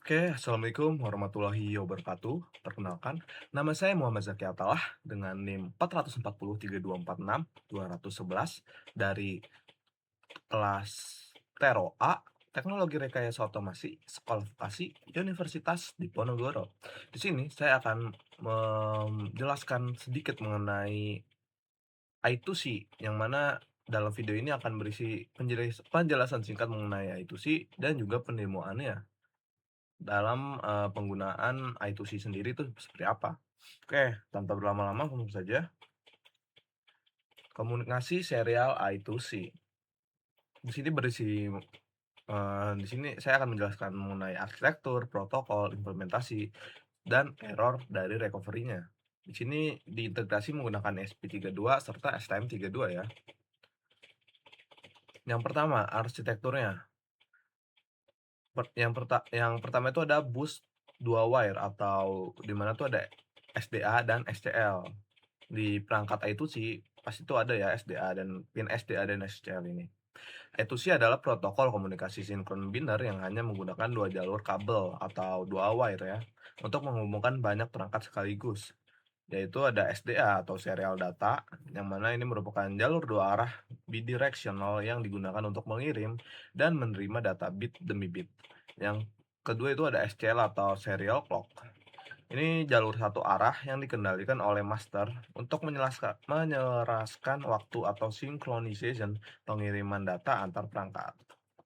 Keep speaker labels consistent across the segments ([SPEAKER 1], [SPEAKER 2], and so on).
[SPEAKER 1] Oke, Assalamualaikum warahmatullahi wabarakatuh. Perkenalkan, nama saya Muhammad Zaki Atallah dengan NIM 4403246-211 dari kelas Tero A, Teknologi Rekayasa Otomasi, Sekolah Vokasi, Universitas Diponegoro. Di sini saya akan menjelaskan sedikit mengenai I2C, yang mana dalam video ini akan berisi penjelasan singkat mengenai I2C dan juga pendemoannya dalam, penggunaan I2C sendiri itu seperti apa. Oke, tanpa berlama-lama langsung saja, komunikasi serial I2C. Di sini berisi di sini saya akan menjelaskan mengenai arsitektur, protokol, implementasi, dan error dari recovery-nya. Di sini diintegrasi menggunakan ESP32 serta STM32 ya. Yang pertama, arsitekturnya. Yang pertama itu ada bus 2 wire atau di mana tuh ada SDA dan SCL. Di perangkat I2C pasti itu ada ya SDA dan pin SDA dan SCL ini. I2C adalah protokol komunikasi sinkron biner yang hanya menggunakan dua jalur kabel atau dua wire ya untuk menghubungkan banyak perangkat sekaligus, yaitu ada SDA atau serial data, yang mana ini merupakan jalur dua arah bidirectional yang digunakan untuk mengirim dan menerima data bit demi bit. Yang kedua itu ada SCL atau serial clock. Ini jalur satu arah yang dikendalikan oleh master untuk menyeraskan waktu atau synchronization pengiriman data antar perangkat.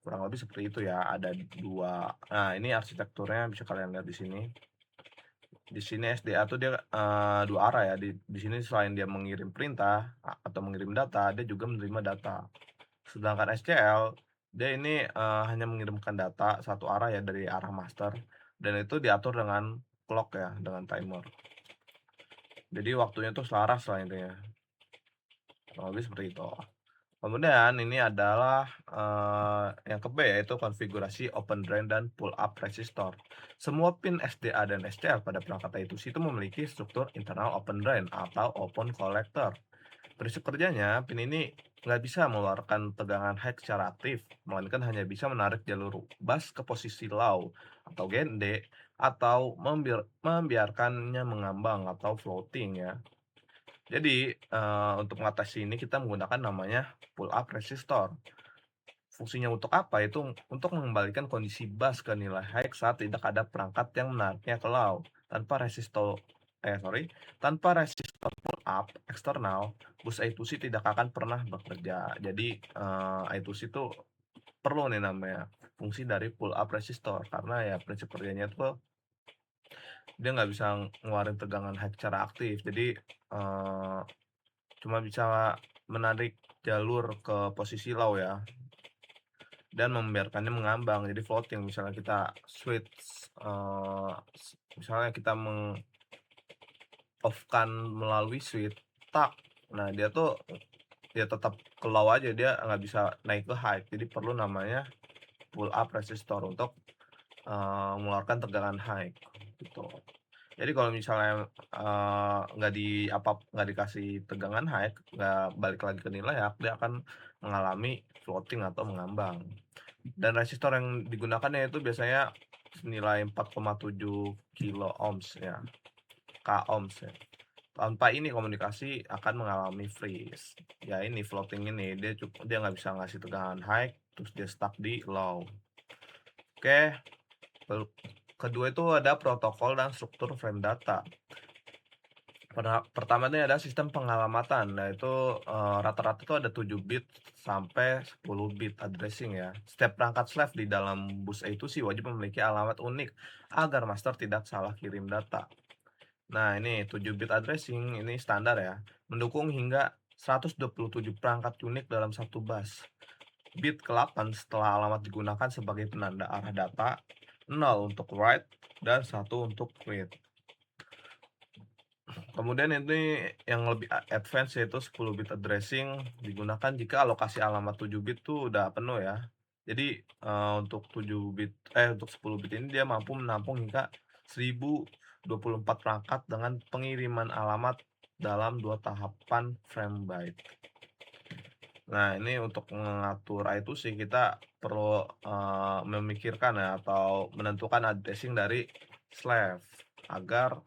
[SPEAKER 1] Kurang lebih seperti itu ya, ada dua. Nah, ini arsitekturnya bisa kalian lihat di sini. Di sini SDA tuh dia, dua arah ya, di sini selain dia mengirim perintah atau mengirim data, dia juga menerima data. Sedangkan SCL, dia ini, hanya mengirimkan data satu arah ya dari arah master, dan itu diatur dengan clock ya, dengan timer. Jadi waktunya tuh selaras lah intinya, kurang lebih seperti itu. Kemudian ini adalah, yang ke-B yaitu konfigurasi open drain dan pull up resistor. Semua pin SDA dan SCL pada perangkat I2C itu memiliki struktur internal open drain atau open collector. Prinsip kerjanya, pin ini nggak bisa mengeluarkan tegangan high secara aktif, melainkan hanya bisa menarik jalur bus ke posisi low atau gen D, atau membiarkannya mengambang atau floating ya. Jadi, untuk mengatasi ini kita menggunakan namanya pull up resistor. Fungsinya untuk apa? Itu untuk mengembalikan kondisi bus ke nilai high saat tidak ada perangkat yang menariknya ke low. Tanpa resistor pull up eksternal, bus I2C tidak akan pernah bekerja. Jadi, I2C itu perlu nih namanya fungsi dari pull up resistor, karena ya prinsip kerjanya tuh dia nggak bisa ngeluarin tegangan high secara aktif. Jadi, cuma bisa menarik jalur ke posisi low ya, dan membiarkannya mengambang, jadi floating. Misalnya kita switch, misalnya kita off-kan melalui switch, nah dia tuh dia tetap ke low aja, dia nggak bisa naik ke high. Jadi perlu namanya pull up resistor untuk, mengeluarkan tegangan high, gitu. Jadi kalau misalnya, nggak dikasih tegangan high, nggak balik lagi ke nilai high, dia akan mengalami floating atau mengambang. Dan resistor yang digunakan yaitu biasanya senilai 4,7 kilo ohms ya, K ohms ya. Tanpa ini komunikasi akan mengalami freeze. Ya ini floating ini, dia nggak bisa ngasih tegangan high, terus dia stuck di low. Oke, kedua itu ada protokol dan struktur frame data. Pertama ini ada sistem pengalamatan, nah itu, rata-rata itu ada 7 bit sampai 10 bit addressing ya. Setiap perangkat slave di dalam bus itu sih wajib memiliki alamat unik agar master tidak salah kirim data. Nah ini 7 bit addressing ini standar ya, mendukung hingga 127 perangkat unik dalam satu bus. Bit ke-8 setelah alamat digunakan sebagai penanda arah data, 0 untuk write, dan 1 untuk read. Kemudian ini yang lebih advance yaitu 10 bit addressing digunakan jika alokasi alamat 7 bit tuh udah penuh ya. Jadi, untuk 10 bit ini dia mampu menampung hingga 1024 perangkat dengan pengiriman alamat dalam 2 tahapan frame byte. Nah, ini untuk mengatur itu sih kita perlu, memikirkan ya atau menentukan addressing dari slave agar,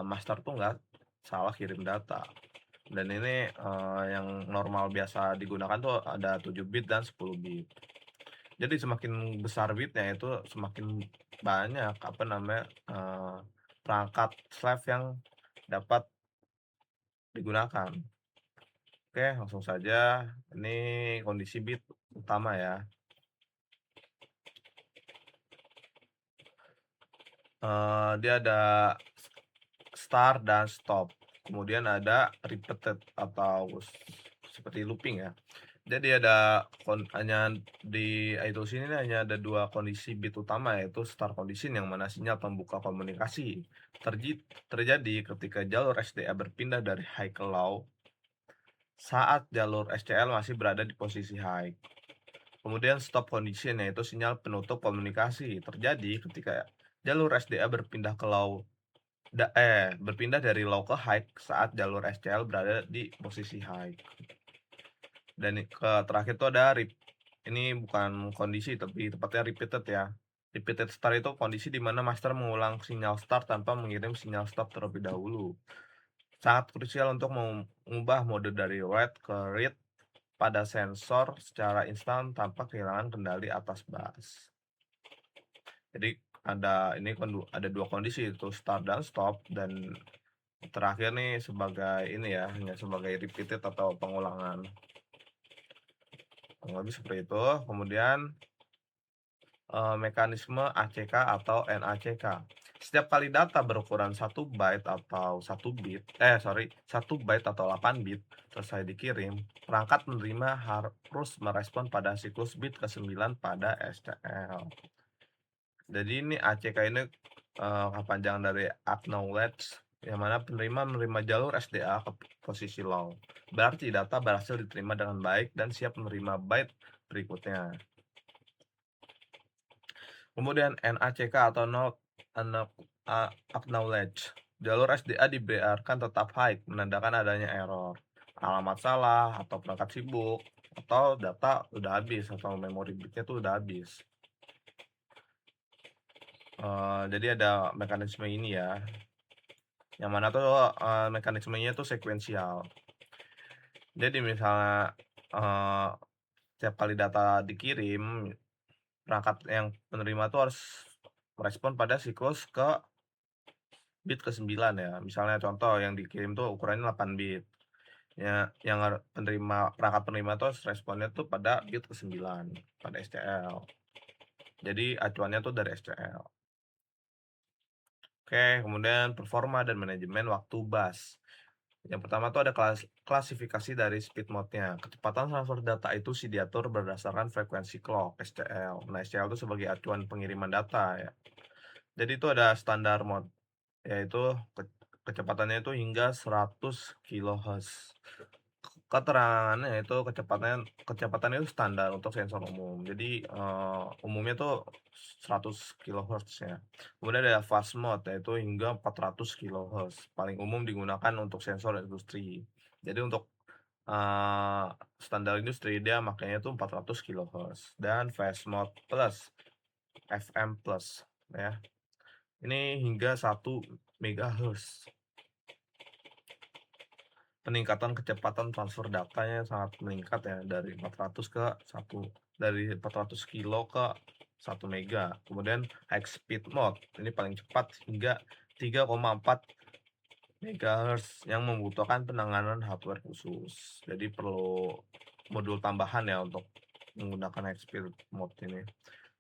[SPEAKER 1] master tuh nggak salah kirim data. Dan ini, yang normal biasa digunakan tuh ada 7 bit dan 10 bit. Jadi semakin besar bitnya itu semakin banyak, apa namanya, perangkat slave yang dapat digunakan. Oke, langsung saja. Ini kondisi bit utama ya. Dia ada start dan stop, kemudian ada repeated atau seperti looping ya. Jadi ada hanya di itu sini nih hanya ada 2 kondisi bit utama, yaitu start condition yang mana sinyal pembuka komunikasi terjadi ketika jalur SDA berpindah dari high ke low saat jalur SCL masih berada di posisi high. Kemudian stop condition yaitu sinyal penutup komunikasi terjadi ketika jalur SDA berpindah ke low berpindah dari low ke high saat jalur SCL berada di posisi high. Dan terakhir itu ada ini bukan kondisi tapi tepatnya repeated ya. Repeated start itu kondisi di mana master mengulang sinyal start tanpa mengirim sinyal stop terlebih dahulu. Sangat krusial untuk mengubah mode dari write ke read pada sensor secara instan tanpa kehilangan kendali atas bus. Jadi ada 2 kondisi itu start dan stop, dan terakhir nih sebagai ini ya, hanya sebagai repeated atau pengulangan. Kurang lebih seperti itu. Kemudian, mekanisme ACK atau NACK. Setiap kali data berukuran 1 byte atau 1 byte atau 8 bit selesai dikirim, perangkat menerima harus merespon pada siklus bit ke-9 pada STL. Jadi ini ACK ini, kepanjangan dari acknowledge, yang mana penerima menerima jalur SDA ke posisi low. Berarti data berhasil diterima dengan baik dan siap menerima byte berikutnya. Kemudian NACK atau not acknowledge. Jalur SDA dibiarkan tetap high, menandakan adanya error, alamat salah, atau perangkat sibuk, atau data udah habis atau memori bitnya tuh udah habis. Jadi ada mekanisme ini ya, yang mana tuh, mekanismenya tuh sekuensial. Jadi misalnya, eee, setiap kali data dikirim, perangkat yang penerima tuh harus merespon pada siklus ke bit ke-9 ya. Misalnya contoh yang dikirim tuh ukurannya 8 bit. Ya, yang perangkat penerima tuh harus responnya tuh pada bit ke-9 pada SCL. Jadi acuannya tuh dari SCL. Oke, kemudian performa dan manajemen waktu bus. Yang pertama tuh ada klasifikasi dari speed mode-nya. Kecepatan transfer data itu diatur berdasarkan frekuensi clock (SCL). Nah, SCL itu sebagai acuan pengiriman data ya. Jadi itu ada standar mode, yaitu kecepatannya itu hingga 100 kilohertz. Keterangannya itu kecepatan itu standar untuk sensor umum. Jadi, umumnya tuh 100 kilohertz ya. Kemudian ada fast mode, yaitu hingga 400 kilohertz, paling umum digunakan untuk sensor industri. Jadi untuk, eee, standar industri dia makanya itu 400 kilohertz, dan fast mode plus, FM plus ya, ini hingga 1 megahertz. Peningkatan kecepatan transfer datanya sangat meningkat ya, dari 400 kilo ke 1 mega. Kemudian high speed mode, ini paling cepat hingga 3,4 megahertz yang membutuhkan penanganan hardware khusus. Jadi perlu modul tambahan ya untuk menggunakan high speed mode ini.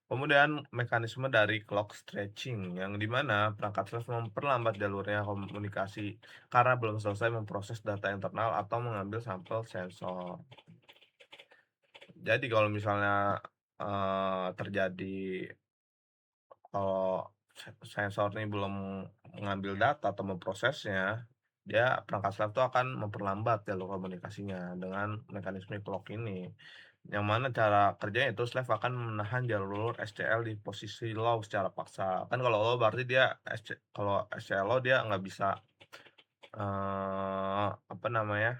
[SPEAKER 1] Kemudian mekanisme dari clock stretching, yang di mana perangkat self memperlambat jalurnya komunikasi karena belum selesai memproses data internal atau mengambil sampel sensor. Jadi kalau misalnya, terjadi kalau sensor ini belum mengambil data atau memprosesnya, dia perangkat self itu akan memperlambat jalur komunikasinya dengan mekanisme clock ini. Yang mana cara kerjanya itu slave akan menahan jalur SCL di posisi low secara paksa. Kan kalau low berarti dia kalau SCL low dia nggak bisa, apa namanya,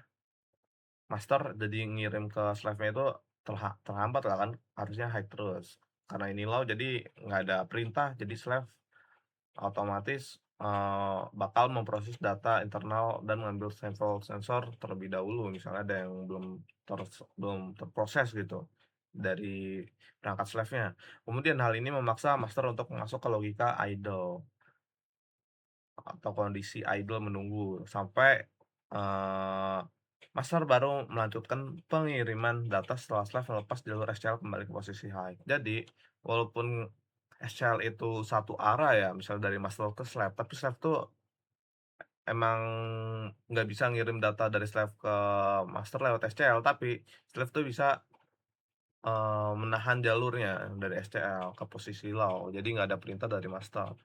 [SPEAKER 1] master jadi ngirim ke slave-nya itu terhambat lah kan, harusnya high terus. Karena ini low jadi nggak ada perintah, jadi slave otomatis, bakal memproses data internal dan mengambil sampel sensor terlebih dahulu, misalnya ada yang belum terproses gitu, dari perangkat slave-nya. Kemudian hal ini memaksa master untuk masuk ke logika idle, atau kondisi idle menunggu, sampai, eee, master baru melanjutkan pengiriman data setelah slave melepas jalur SCL kembali ke posisi high. Jadi, walaupun SCL itu satu arah ya, misal dari master ke slave, tapi slave tuh emang nggak bisa ngirim data dari slave ke master lewat SCL, tapi slave tuh bisa, menahan jalurnya dari SCL ke posisi low, jadi nggak ada perintah dari master.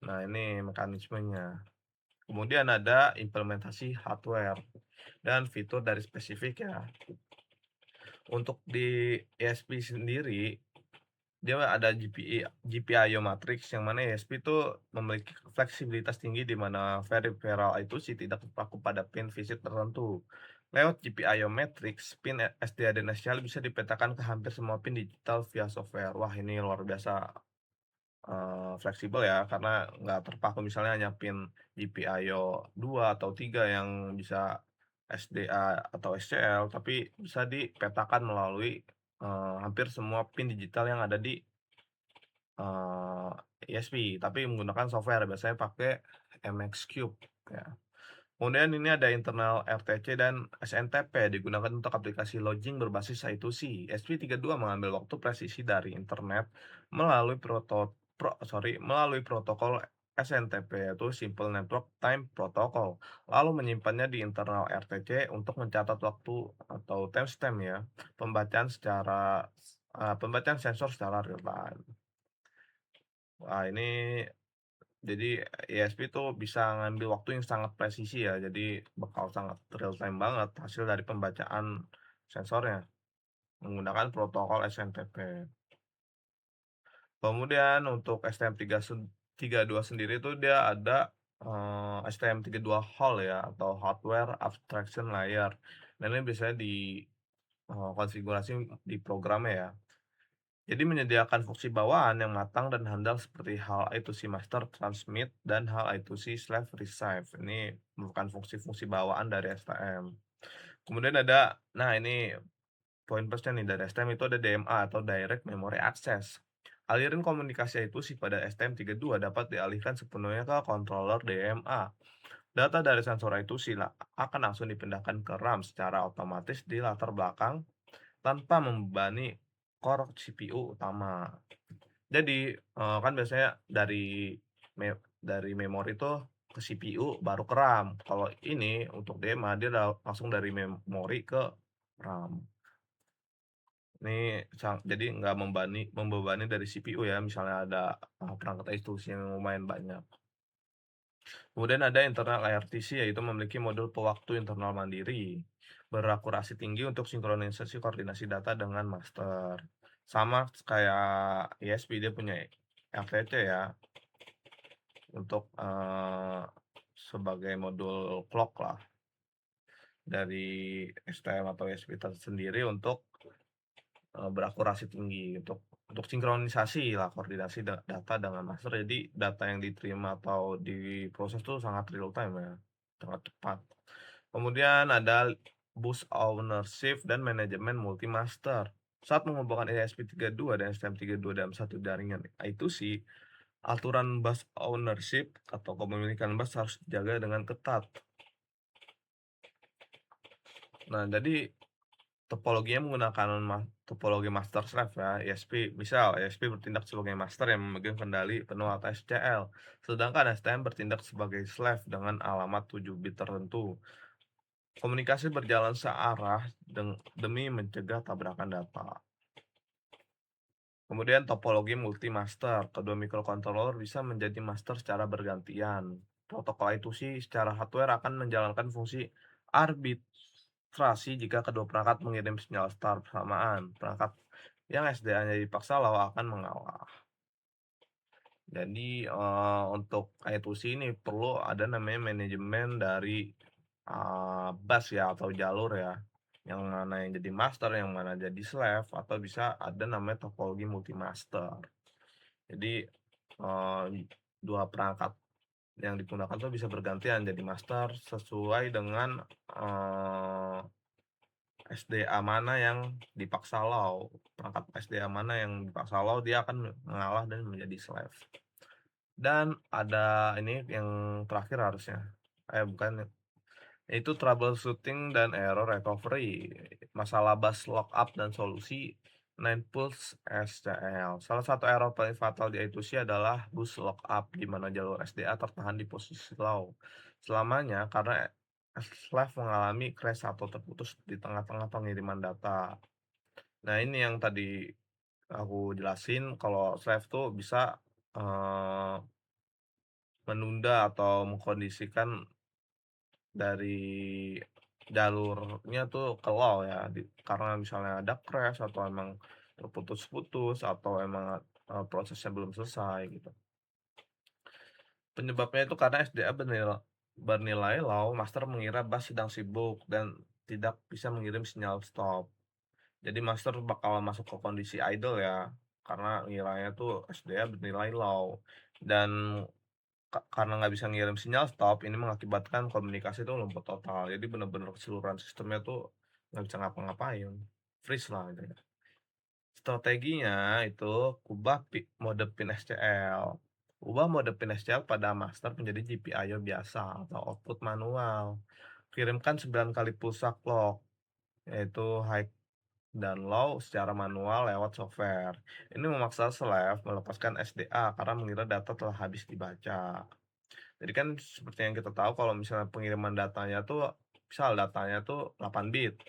[SPEAKER 1] Nah, ini mekanismenya. Kemudian ada implementasi hardware dan fitur dari spesifik ya. Untuk di ESP sendiri, dia ada GPIO matrix yang mana ESP itu memiliki fleksibilitas tinggi di mana peripheral itu sih tidak terpaku pada pin visit tertentu. Lewat GPIO matrix, pin SDA dan SCL bisa dipetakan ke hampir semua pin digital via software. Wah, ini luar biasa, fleksibel ya, karena nggak terpaku misalnya hanya pin GPIO 2 atau 3 yang bisa SDA atau SCL, tapi bisa dipetakan melalui, hampir semua pin digital yang ada di, eee, ESP, tapi menggunakan software, biasanya pakai MX Cube, ya. Kemudian ini ada internal RTC dan SNTP digunakan untuk aplikasi login berbasis I2C. SP32 mengambil waktu presisi dari internet melalui melalui protokol SNTP yaitu Simple Network Time Protocol, lalu menyimpannya di internal RTC untuk mencatat waktu atau timestamp ya, pembacaan sensor secara real time. Wah, ini jadi ESP tuh bisa ngambil waktu yang sangat presisi ya, jadi bakal sangat real time banget hasil dari pembacaan sensornya menggunakan protokol SMTP. Kemudian untuk STM32 sendiri itu dia ada, STM32 Hall ya atau Hardware Abstraction Layer, dan ini biasanya konfigurasi di programnya ya. Jadi menyediakan fungsi bawaan yang matang dan handal seperti hal I2C master transmit dan hal I2C slave receive. Ini merupakan fungsi-fungsi bawaan dari STM. Kemudian ada, nah ini poin plusnya nih dari STM itu ada DMA atau Direct Memory Access. Aliran komunikasi I2C pada STM32 dapat dialihkan sepenuhnya ke controller DMA. Data dari sensor I2C akan langsung dipindahkan ke RAM secara otomatis di latar belakang tanpa membebani core CPU utama. Jadi, kan biasanya dari memori itu ke CPU baru ke RAM. Kalau ini untuk DMA dia langsung dari memori ke RAM. Ini jadi nggak membebani dari CPU ya, misalnya ada, perangkat instruksi yang lumayan banyak. Kemudian ada internal IRTC, yaitu memiliki modul pewaktu internal mandiri, berakurasi tinggi untuk sinkronisasi koordinasi data dengan master. Sama kayak ISP, dia punya RTC ya, untuk, sebagai modul clock lah, dari STM atau ISP tersendiri untuk, berakurasi tinggi, untuk sinkronisasi lah, koordinasi data dengan master. Jadi data yang diterima atau diproses tuh sangat real time ya, sangat cepat. Kemudian ada bus ownership dan manajemen multi-master. Saat menghubungkan ESP32 dan STM32 dalam satu jaringan I2C, aturan bus ownership atau kepemilikan bus harus dijaga dengan ketat. Nah, jadi topologinya menggunakan topologi master slave ya. ESP bertindak sebagai master yang memegang kendali penuh atas SCL, sedangkan STM bertindak sebagai slave dengan alamat 7 bit tertentu. Komunikasi berjalan searah demi mencegah tabrakan data. Kemudian topologi multi-master. Kedua microcontroller bisa menjadi master secara bergantian. Protokol I2C secara hardware akan menjalankan fungsi arbitrasi jika kedua perangkat mengirim sinyal start bersamaan. Perangkat yang SDA-nya dipaksa lawa akan mengalah. Jadi, untuk I2C ini perlu ada namanya manajemen dari bus ya atau jalur ya, yang mana yang jadi master, yang mana jadi slave, atau bisa ada namanya topologi multi-master. Jadi, 2 perangkat yang digunakan tuh bisa bergantian jadi master sesuai dengan, SDA mana yang dipaksa low. Perangkat SDA mana yang dipaksa low, dia akan mengalah dan menjadi slave. Dan ada ini yang terakhir harusnya, bukan, itu troubleshooting dan error recovery, masalah bus lockup dan solusi 9 pulse SCL. Salah satu error paling fatal di I2C adalah bus lockup, di mana jalur SDA tertahan di posisi low selamanya karena slave mengalami crash atau terputus di tengah-tengah pengiriman data. Nah, ini yang tadi aku jelasin kalau slave tuh bisa, eee, menunda atau mengkondisikan dari jalurnya tuh ke low ya, karena misalnya ada crash atau emang terputus-putus atau emang, prosesnya belum selesai gitu. Penyebabnya itu karena SDA bernilai low, master mengira bus sedang sibuk dan tidak bisa mengirim sinyal stop. Jadi master bakal masuk ke kondisi idle ya, karena ngiranya tuh SDA bernilai low. Dan karena nggak bisa ngirim sinyal stop, ini mengakibatkan komunikasi itu lumpuh total. Jadi bener-bener keseluruhan sistemnya tuh nggak bisa ngapa-ngapain, freeze lah gitu ya. Strateginya itu ubah mode pin SCL. Ubah mode pin SCL pada master menjadi GPIO biasa atau output manual. Kirimkan 9 kali pulsa clock, yaitu high dan low secara manual lewat software. Ini memaksa slave melepaskan SDA karena mengira data telah habis dibaca. Jadi kan seperti yang kita tahu kalau misalnya pengiriman datanya tuh, misal datanya tuh 8 bit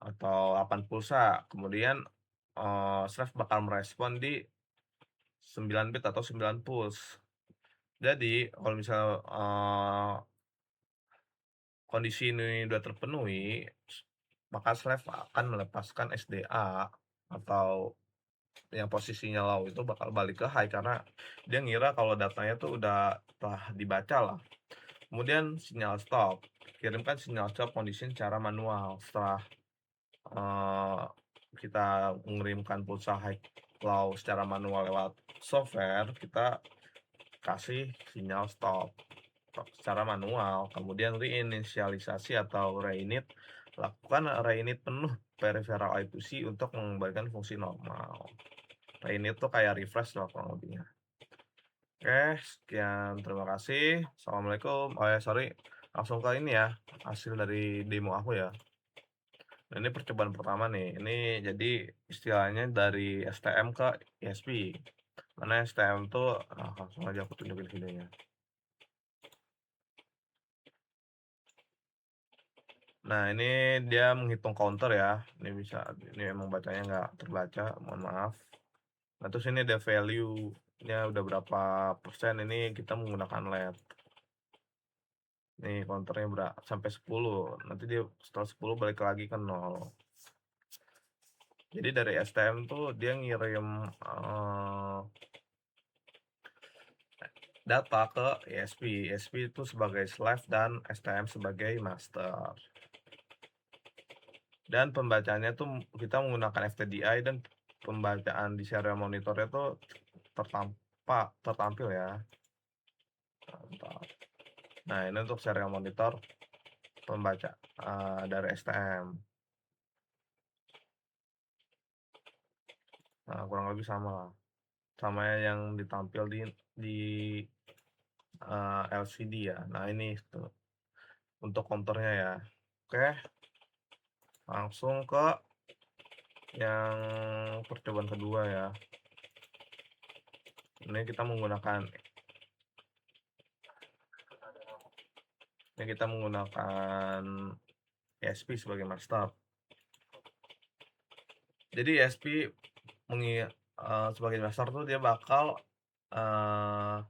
[SPEAKER 1] atau 8 pulsa, kemudian, Sref bakal merespon di 9 bit atau 9 puls. Jadi kalau misalnya, kondisi ini udah terpenuhi, maka Sref akan melepaskan SDA atau yang posisinya low itu bakal balik ke high karena dia ngira kalau datanya tuh udah telah dibaca lah. Kemudian sinyal stop, kirimkan sinyal stop condition secara manual. Setelah, eee, kita mengirimkan pulsa high low secara manual lewat software, kita kasih sinyal stop secara manual. Kemudian reinisialisasi atau reinit, lakukan reinit penuh peripheral I2C untuk mengembalikan fungsi normal. Reinit tuh kayak refresh lah kurang lebihnya. Oke, sekian, terima kasih. Assalamualaikum. Oh ya, sorry, langsung ke ini ya, hasil dari demo aku ya. Nah, ini percobaan pertama nih. Ini jadi istilahnya dari STM ke ISP. Mana STM tuh, langsung aja aku tunjukin videonya. Nah, ini dia menghitung counter ya. Ini emang bacanya nggak terbaca, mohon maaf. Nah, terus ini ada value-nya udah berapa persen, ini kita menggunakan LED. Nih counternya sampai 10, nanti dia setelah 10 balik lagi ke 0. Jadi dari STM tuh dia ngirim, data ke ISP. ISP itu sebagai slave dan STM sebagai master. Dan pembacaannya tuh kita menggunakan FTDI dan pembacaan di serial monitornya tuh tertampil ya. Nah, ini untuk serial monitor pembaca dari STM. Nah, kurang lebih sama lah. Sama yang ditampil di LCD ya. Nah, ini tuh untuk counternya ya. Oke, langsung ke yang percobaan kedua ya. Ini kita menggunakan ESP sebagai master. Jadi ESP sebagai master tuh dia bakal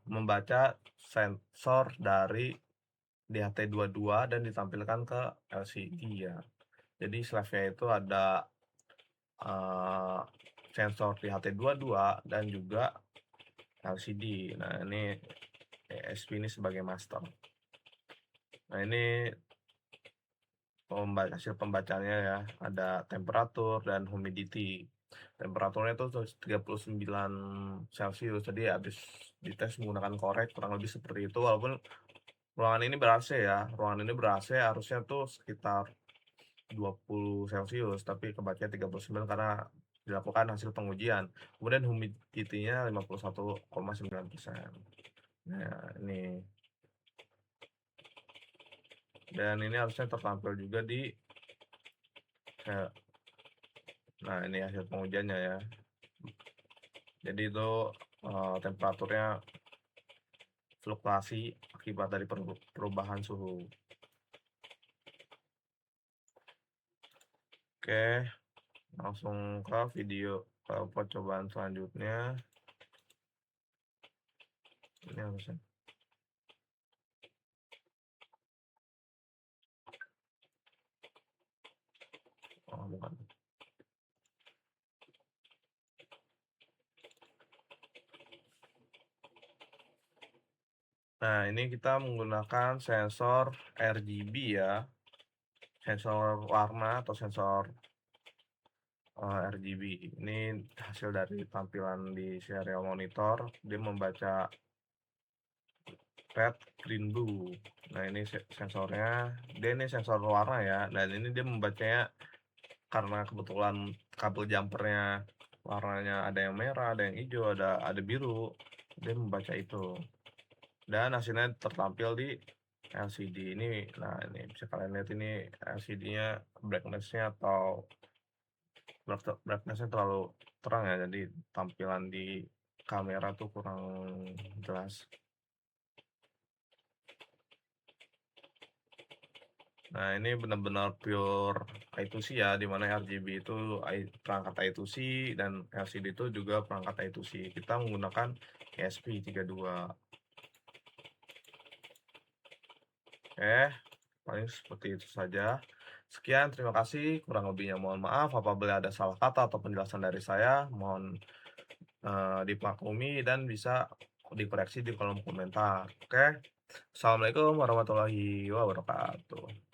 [SPEAKER 1] membaca sensor dari DHT22 dan ditampilkan ke LCD ya. Jadi slave-nya itu ada sensor DHT22 dan juga LCD. Nah, ini ESP ini sebagai master. Nah, ini hasil pembacanya ya, ada temperatur dan humidity. Temperaturnya itu 39 Celcius, jadi habis dites menggunakan korek kurang lebih seperti itu, walaupun ruangan ini ber-AC ya, ruangan ini ber-AC harusnya tuh sekitar 20 Celcius, tapi kebacanya 39 karena dilakukan hasil pengujian. Kemudian humidity-nya 51,9%. Nah, ini. Dan ini harusnya tertampil juga di nah, ini hasil pengujiannya ya. Jadi itu temperaturnya fluktuasi akibat dari perubahan suhu. Oke, langsung ke video ke percobaan selanjutnya. Ini harusnya. Oh, bukan. Nah, ini kita menggunakan sensor RGB ya, sensor warna atau sensor RGB. Ini hasil dari tampilan di serial monitor, dia membaca red, green, blue. Nah, ini sensornya, dia ini sensor warna ya, dan ini dia membacanya karena kebetulan kabel jumpernya warnanya ada yang merah, ada yang hijau, ada biru, dia membaca itu. Dan hasilnya tertampil di LCD ini. Nah, ini bisa kalian lihat ini LCD-nya brightness-nya atau brightness-nya terlalu terang ya, jadi tampilan di kamera tuh kurang jelas. Nah, ini benar-benar pure I2C ya, di mana RGB itu perangkat I2C dan LCD itu juga perangkat I2C. Kita menggunakan ESP32. Oke, paling seperti itu saja. Sekian, terima kasih. Kurang lebihnya mohon maaf apabila ada salah kata atau penjelasan dari saya. Mohon dimaklumi dan bisa dikoreksi di kolom komentar. Oke, assalamualaikum warahmatullahi wabarakatuh.